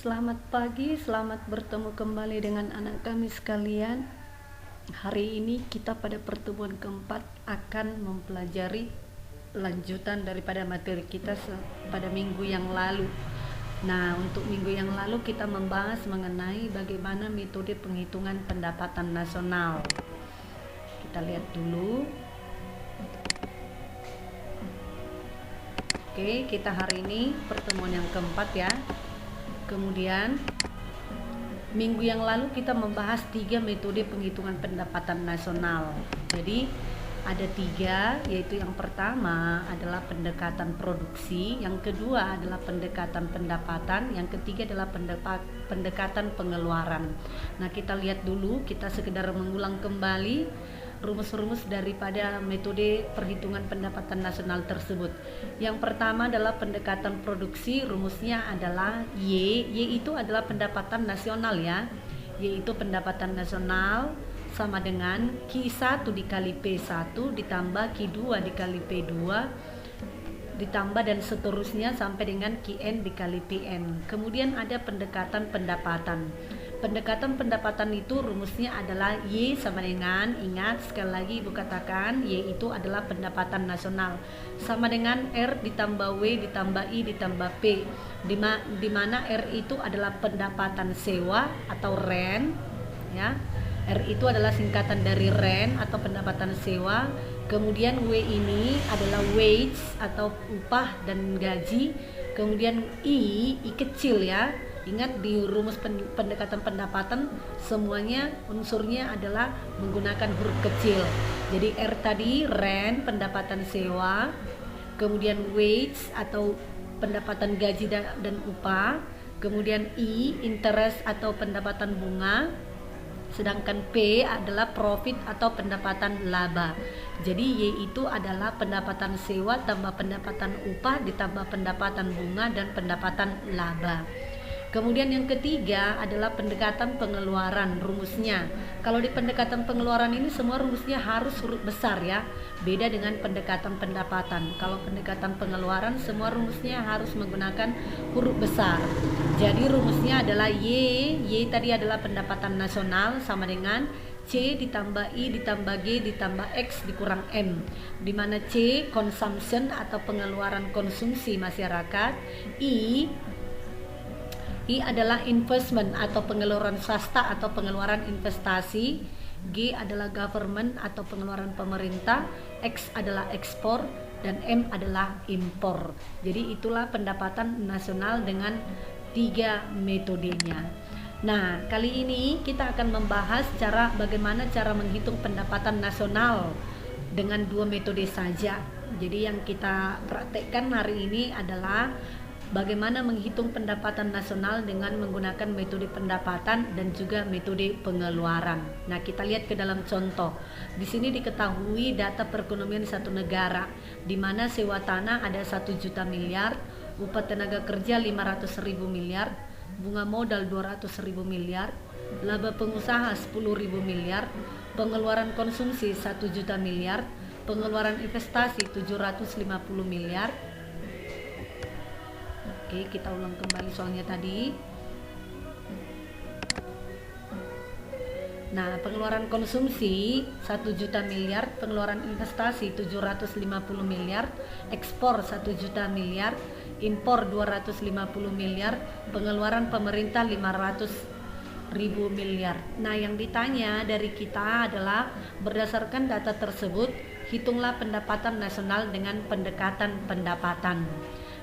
Selamat pagi, selamat bertemu kembali dengan anak kami sekalian. Hari ini kita pada pertemuan keempat akan mempelajari lanjutan daripada materi kita pada minggu yang lalu. Nah, untuk minggu yang lalu kita membahas mengenai bagaimana metode penghitungan pendapatan nasional. Kita lihat dulu. Oke, kita hari ini pertemuan yang keempat ya. Kemudian minggu yang lalu kita membahas 3 metode penghitungan pendapatan nasional. Jadi ada 3, yaitu yang pertama adalah pendekatan produksi, yang kedua adalah pendekatan pendapatan, yang ketiga adalah pendekatan pengeluaran. Nah, kita lihat dulu, kita sekedar mengulang kembali rumus-rumus daripada metode perhitungan pendapatan nasional tersebut. Yang pertama adalah pendekatan produksi, rumusnya adalah Y itu adalah pendapatan nasional ya, yaitu pendapatan nasional sama dengan Q1 dikali P1 ditambah Q2 dikali P2 ditambah dan seterusnya sampai dengan Qn dikali Pn. Kemudian ada pendekatan pendapatan. Pendekatan pendapatan itu rumusnya adalah Y sama dengan, ingat sekali lagi Ibu katakan, Y itu adalah pendapatan nasional sama dengan R ditambah W ditambah I ditambah P, di mana R itu adalah pendapatan sewa atau rent ya. R itu adalah singkatan dari rent atau pendapatan sewa. Kemudian W ini adalah wage atau upah dan gaji. Kemudian I kecil ya. Ingat di rumus pendekatan pendapatan semuanya unsurnya adalah menggunakan huruf kecil. Jadi R tadi rent, pendapatan sewa, kemudian wage atau pendapatan gaji dan upah, kemudian I interest atau pendapatan bunga, sedangkan P adalah profit atau pendapatan laba. Jadi Y itu adalah pendapatan sewa tambah pendapatan upah ditambah pendapatan bunga dan pendapatan laba. Kemudian yang ketiga adalah pendekatan pengeluaran, rumusnya. Kalau di pendekatan pengeluaran ini semua rumusnya harus huruf besar ya. Beda dengan pendekatan pendapatan. Kalau pendekatan pengeluaran semua rumusnya harus menggunakan huruf besar. Jadi rumusnya adalah Y tadi adalah pendapatan nasional sama dengan C ditambah I ditambah G ditambah X dikurang M, di mana C consumption atau pengeluaran konsumsi masyarakat, I adalah investment atau pengeluaran swasta atau pengeluaran investasi, G adalah government atau pengeluaran pemerintah, X adalah ekspor, dan M adalah impor. Jadi itulah pendapatan nasional dengan 3 metodenya. Nah, kali ini kita akan membahas bagaimana cara menghitung pendapatan nasional dengan 2 metode saja. Jadi yang kita praktekkan hari ini adalah bagaimana menghitung pendapatan nasional dengan menggunakan metode pendapatan dan juga metode pengeluaran. Nah, kita lihat ke dalam contoh. Di sini diketahui data perekonomian satu negara, di mana sewa tanah ada 1 juta miliar, upah tenaga kerja 500.000 miliar, bunga modal 200.000 miliar, laba pengusaha 10.000 miliar, pengeluaran konsumsi 1 juta miliar, pengeluaran investasi 750 miliar. Oke, kita ulang kembali soalnya tadi. Nah, pengeluaran konsumsi 1 juta miliar, pengeluaran investasi 750 miliar, ekspor 1 juta miliar, impor 250 miliar, pengeluaran pemerintah 500.000 miliar. Nah, yang ditanya dari kita adalah berdasarkan data tersebut, hitunglah pendapatan nasional dengan pendekatan pendapatan.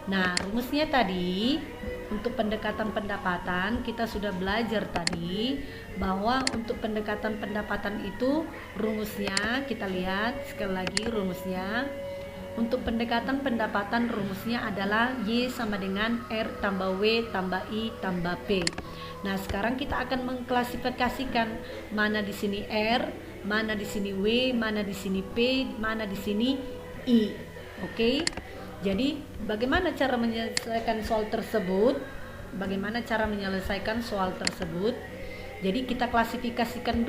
Nah, rumusnya tadi untuk pendekatan pendapatan kita sudah belajar tadi bahwa untuk pendekatan pendapatan itu rumusnya kita lihat sekali lagi rumusnya. Untuk pendekatan pendapatan rumusnya adalah Y sama dengan R tambah W tambah I tambah P. Nah, sekarang kita akan mengklasifikasikan mana di sini R, mana di sini W, mana di sini P, mana di sini I. Oke? Jadi bagaimana cara menyelesaikan soal tersebut? Jadi kita klasifikasikan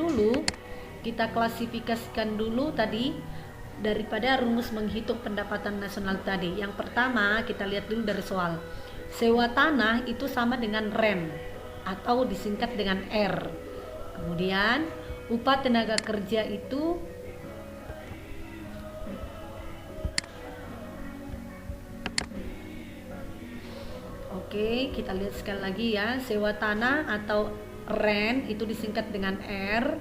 dulu tadi daripada rumus menghitung pendapatan nasional tadi. Yang pertama kita lihat dulu dari soal. Sewa tanah itu sama dengan rent atau disingkat dengan R. Kemudian upah tenaga kerja itu Oke, kita lihat sekali lagi ya. Sewa tanah atau rent itu disingkat dengan R,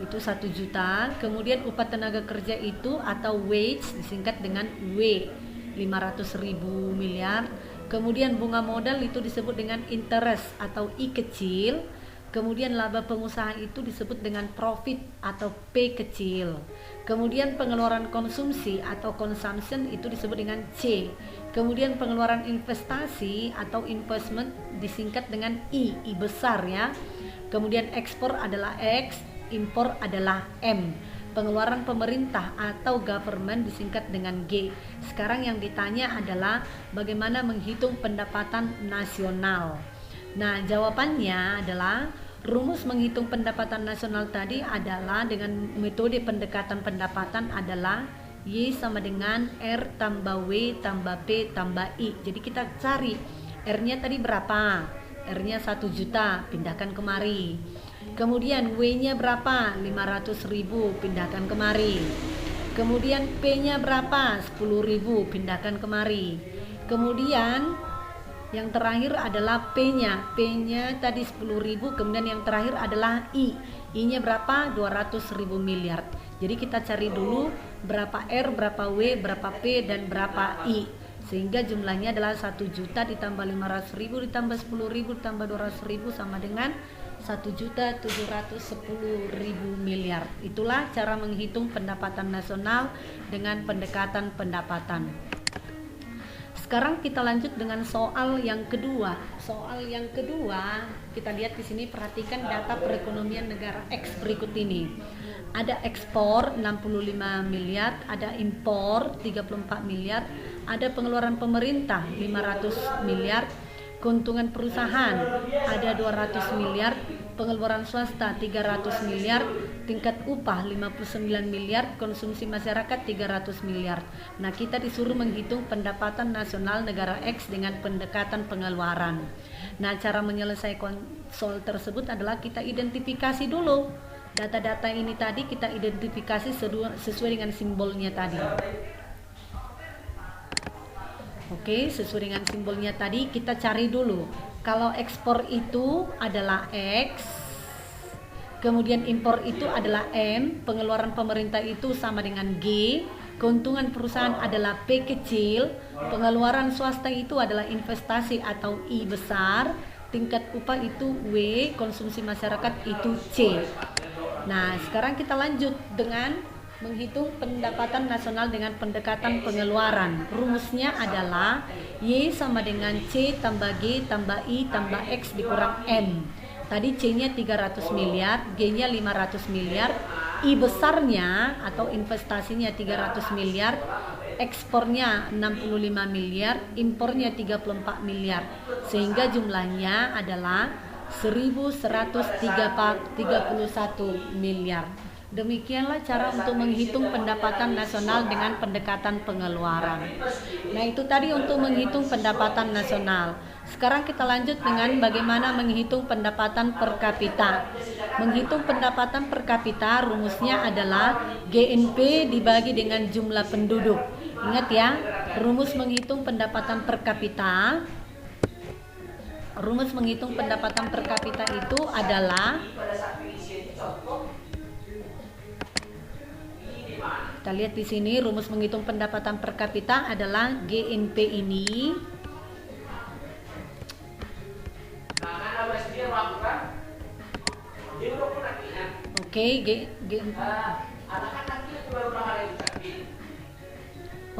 itu 1 juta. Kemudian upah tenaga kerja itu atau wage disingkat dengan W, 500.000 miliar. Kemudian bunga modal itu disebut dengan interest atau I kecil. Kemudian laba pengusaha itu disebut dengan profit atau P kecil. Kemudian pengeluaran konsumsi atau consumption itu disebut dengan C. Kemudian pengeluaran investasi atau investment disingkat dengan I besar ya. Kemudian ekspor adalah X, impor adalah M. Pengeluaran pemerintah atau government disingkat dengan G. Sekarang yang ditanya adalah bagaimana menghitung pendapatan nasional. Nah, jawabannya adalah rumus menghitung pendapatan nasional tadi adalah dengan metode pendekatan pendapatan adalah Y sama dengan R tambah W tambah P tambah I. Jadi kita cari R-nya tadi berapa? R-nya 1 juta, pindahkan kemari. Kemudian W-nya berapa? 500.000, pindahkan kemari. Kemudian P-nya berapa? 10.000, pindahkan kemari. Kemudian yang terakhir adalah P-nya. P-nya tadi 10.000, kemudian yang terakhir adalah I. I-nya berapa? 200.000 miliar. Jadi kita cari dulu berapa R, berapa W, berapa P, dan berapa I. Sehingga jumlahnya adalah 1 juta ditambah 500.000 ditambah 10.000 ditambah 200.000 sama dengan 1.710.000 miliar. Itulah cara menghitung pendapatan nasional dengan pendekatan pendapatan. Sekarang kita lanjut dengan soal yang kedua. Soal yang kedua, kita lihat di sini, perhatikan data perekonomian negara X berikut ini. Ada ekspor 65 miliar, ada impor 34 miliar, ada pengeluaran pemerintah 500 miliar, keuntungan perusahaan ada 200 miliar, pengeluaran swasta 300 miliar, tingkat upah 59 miliar, konsumsi masyarakat 300 miliar. Nah, kita disuruh menghitung pendapatan nasional negara X dengan pendekatan pengeluaran. Nah, cara menyelesaikan soal tersebut adalah kita identifikasi dulu. Data-data ini tadi kita identifikasi sesuai dengan simbolnya tadi. Oke, sesuai dengan simbolnya tadi kita cari dulu. Kalau ekspor itu adalah X, kemudian impor itu adalah M, pengeluaran pemerintah itu sama dengan G, keuntungan perusahaan adalah P kecil, pengeluaran swasta itu adalah investasi atau I besar, tingkat upah itu W, konsumsi masyarakat itu C. Nah, sekarang kita lanjut dengan menghitung pendapatan nasional dengan pendekatan pengeluaran. Rumusnya adalah Y sama dengan C tambah G tambah I tambah X dikurang M. Tadi C-nya 300 miliar, G-nya 500 miliar, I besarnya atau investasinya 300 miliar, ekspornya 65 miliar, impornya 34 miliar. Sehingga jumlahnya adalah 1.131 miliar. Demikianlah cara untuk menghitung pendapatan nasional dengan pendekatan pengeluaran. Nah, itu tadi untuk menghitung pendapatan nasional. Sekarang kita lanjut dengan bagaimana menghitung pendapatan per kapita. Menghitung pendapatan per kapita rumusnya adalah GNP dibagi dengan jumlah penduduk. Ingat ya, rumus menghitung pendapatan per kapita. Rumus menghitung pendapatan per kapita itu adalah, kita lihat di sini, rumus menghitung pendapatan per kapita adalah GNP ini. Oke,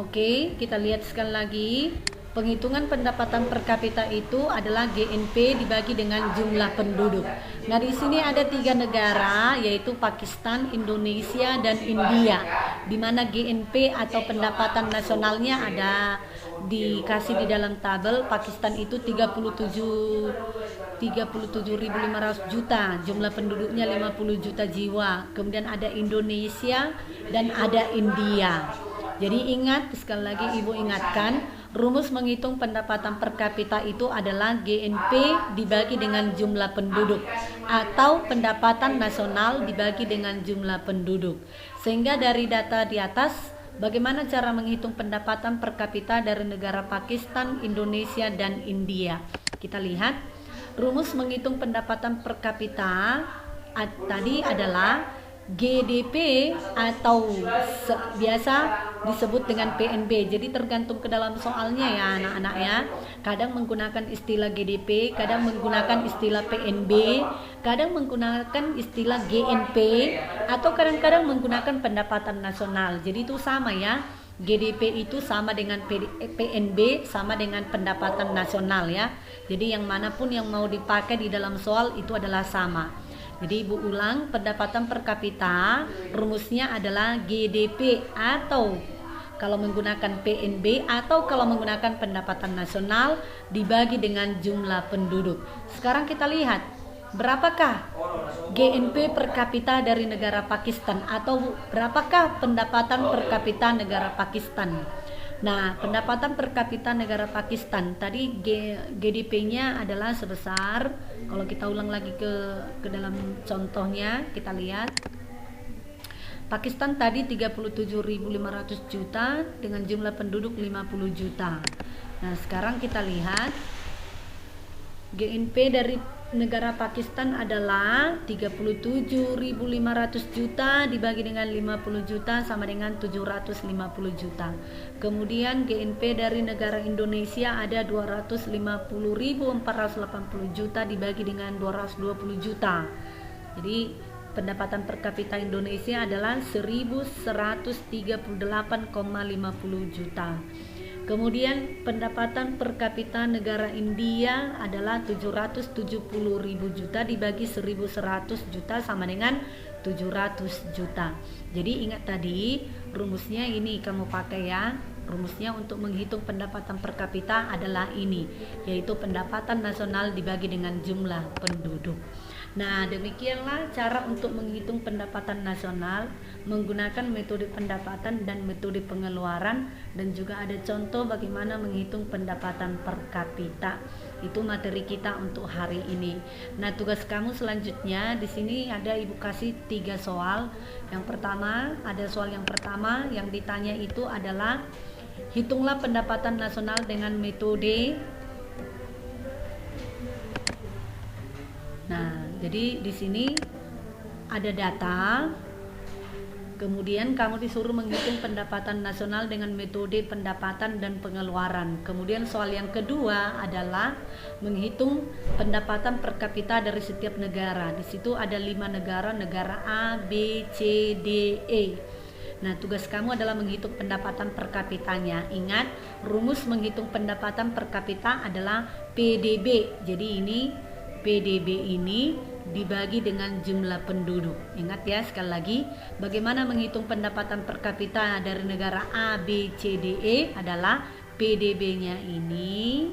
Oke, kita lihat sekali lagi. Penghitungan pendapatan per kapita itu adalah GNP dibagi dengan jumlah penduduk. Nah, di sini ada 3 negara, yaitu Pakistan, Indonesia, dan India, di mana GNP atau pendapatan nasionalnya ada dikasih di dalam tabel. Pakistan itu 37.500 juta, jumlah penduduknya 50 juta jiwa. Kemudian ada Indonesia dan ada India. Jadi ingat, sekali lagi Ibu ingatkan, rumus menghitung pendapatan per kapita itu adalah GNP dibagi dengan jumlah penduduk atau pendapatan nasional dibagi dengan jumlah penduduk. Sehingga dari data di atas, bagaimana cara menghitung pendapatan per kapita dari negara Pakistan, Indonesia, dan India? Kita lihat, rumus menghitung pendapatan per kapita tadi adalah GDP atau biasa disebut dengan PNB. Jadi tergantung ke dalam soalnya ya anak-anak ya. Kadang menggunakan istilah GDP, kadang menggunakan istilah PNB, kadang menggunakan istilah GNP, atau kadang-kadang menggunakan pendapatan nasional. Jadi itu sama ya. GDP itu sama dengan PNB, sama dengan pendapatan nasional ya. Jadi yang manapun yang mau dipakai di dalam soal itu adalah sama. Jadi ibu ulang, pendapatan per kapita rumusnya adalah GDP atau kalau menggunakan PNB atau kalau menggunakan pendapatan nasional dibagi dengan jumlah penduduk. Sekarang kita lihat berapakah GNP per kapita dari negara Pakistan atau berapakah pendapatan per kapita negara Pakistan. Nah, pendapatan per kapita negara Pakistan tadi GDP-nya adalah sebesar, kalau kita ulang lagi ke dalam contohnya, kita lihat Pakistan tadi 37.500 juta dengan jumlah penduduk 50 juta. Nah, sekarang kita lihat GNP dari negara Pakistan adalah 37.500 juta dibagi dengan 50 juta sama dengan 750 juta. Kemudian GNP dari negara Indonesia ada 250.480 juta dibagi dengan 220 juta. Jadi pendapatan per kapita Indonesia adalah 1.138,50 juta. Kemudian pendapatan per kapita negara India adalah 770.000 juta dibagi 1.100 juta sama dengan 700 juta. Jadi ingat tadi rumusnya ini kamu pakai ya. Rumusnya untuk menghitung pendapatan per kapita adalah ini, yaitu pendapatan nasional dibagi dengan jumlah penduduk. Nah, demikianlah cara untuk menghitung pendapatan nasional menggunakan metode pendapatan dan metode pengeluaran, dan juga ada contoh bagaimana menghitung pendapatan per kapita. Itu materi kita untuk hari ini. Nah, tugas kamu selanjutnya di sini ada ibu kasih 3 soal. Yang pertama, ada soal yang pertama yang ditanya itu adalah hitunglah pendapatan nasional dengan metode. Nah, jadi di sini ada data, kemudian kamu disuruh menghitung pendapatan nasional dengan metode pendapatan dan pengeluaran. Kemudian soal yang kedua adalah menghitung pendapatan per kapita dari setiap negara. Di situ ada 5 negara, negara A, B, C, D, E. Nah, tugas kamu adalah menghitung pendapatan per kapitanya. Ingat, rumus menghitung pendapatan per kapita adalah PDB. Jadi ini PDB ini dibagi dengan jumlah penduduk. Ingat ya, sekali lagi, bagaimana menghitung pendapatan per kapita dari negara A, B, C, D, E adalah PDB-nya ini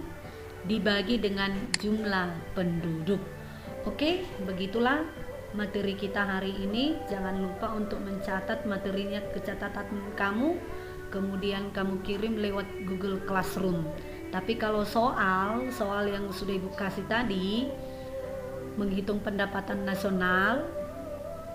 dibagi dengan jumlah penduduk. Oke, begitulah materi kita hari ini. Jangan lupa untuk mencatat materinya ke catatan kamu, kemudian kamu kirim lewat Google Classroom. Tapi kalau soal yang sudah ibu kasih tadi, menghitung pendapatan nasional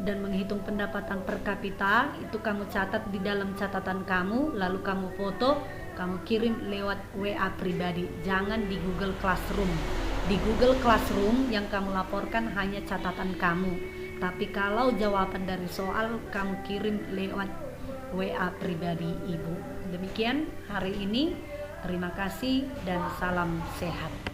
dan menghitung pendapatan per kapita, itu kamu catat di dalam catatan kamu, lalu kamu foto, kamu kirim lewat WA pribadi. Jangan di Google Classroom. Di Google Classroom yang kamu laporkan hanya catatan kamu. Tapi kalau jawaban dari soal kamu kirim lewat WA pribadi ibu. Demikian hari ini. Terima kasih dan salam sehat.